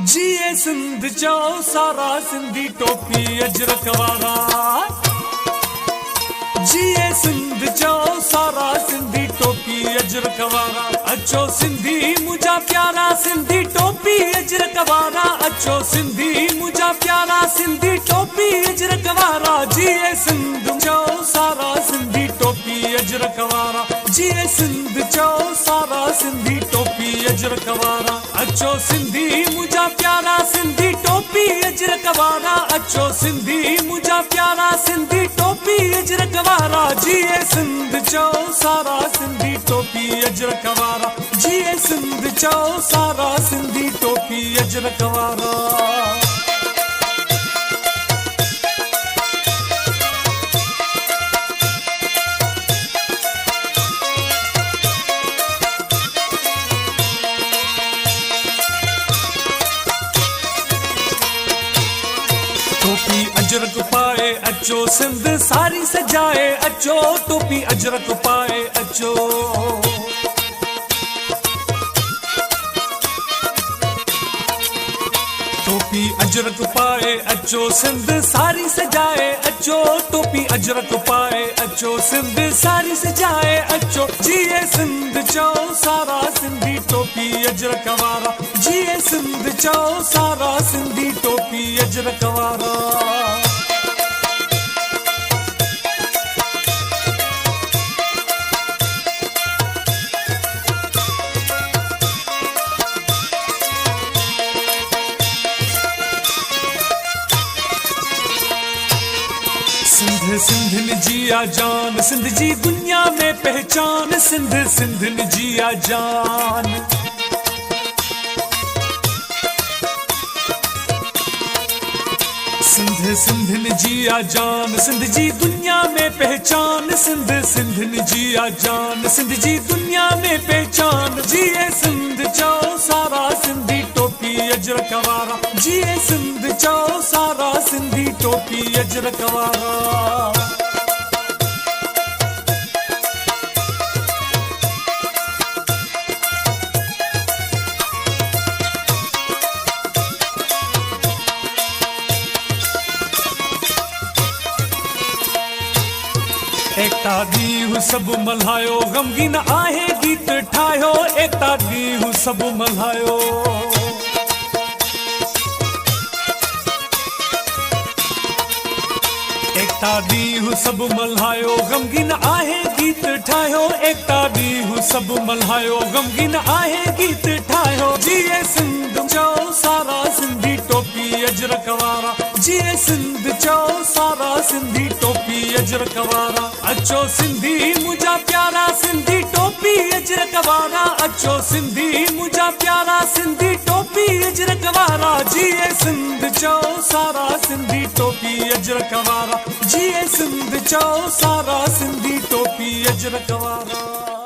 जिए सिंध जो सारा सिंधी टोपी अजरक वारा। जिए सिंध जो सारा सिंधी टोपी अजरक वारा। अचो सिंधी मुझा प्यारा सिंधी टोपी अजरक वारा। अचो सिंधी मुझा प्यारा सिंधी टोपी अजरक वारा। जिए सिंध जो सारा सिंधी टोपी अजरक वारा। जिए सिंध जो सारा सिंधी टोपी अजरक वारा। अचो सिंधी मुझा प्यारा सिंधी टोपी अजरक वारा। अचो सिंधी मुझा प्यारा सिंधी टोपी अजरक वारा। जिए सिंध जो सारा सिंधी टोपी अजरक वारा। जिए सिंध जो सारा सिंधी टोपी अजरक वारा। टोपी अजरक पाए अचो सिंध सारी सजाए। अचो टोपी अजरक पाए अचो। टोपी अजरक पाए अचो सिंध सारी सजाए। अचो टोपी अजरक पाए अचो सिंध सारी सजाए। अचो जिए सिंध जो सारा सिंधी टोपी अजरक वारा। जिए सिंध जो सारा सिंधी टोपी अजरक वारा। सिंध सिंधन जिया जान सिंध जी दुनिया में पहचान। सिंध सिंधन जिया जान। सिंध सिंधन जिया जान सिंध जी दुनिया में पहचान। सिंध सिंधन जिया जान सिंध जी दुनिया में पहचान। जिए सिंध जो सारा सिंधी टोपी अजरक वारा। जिए सिंध जो सारा सिंधी टोपी अजरक वारा। एकता ॾींहुं सभु मल्हायो ग़मगीन आहे गीत ठाहियो। एकता ॾींहुं सभु मल्हायो। एकता ॾींहुं सभु मल्हायो ग़मगीन आहे गीत ठाहियो। एकता ॾींहुं सभु मल्हायो ग़मगीन आहे गीत ठाहियो। जिए सिंध जो सारा सिंधी टोपी अजरक वारा। जिए सिंध जो सारा सिंधी टोपी अजरक वारा। अचो सिंधी मुझा प्यारा सिंधी टोपी अजरक वारा। अचो सिंधी मुझा प्यारा सिंधी टोपी अजरक वारा। जिए सिंध जो सारा सिंधी टोपी अजरक वारा। जिए सिंध जो सारा सिंधी टोपी अजरक वारा।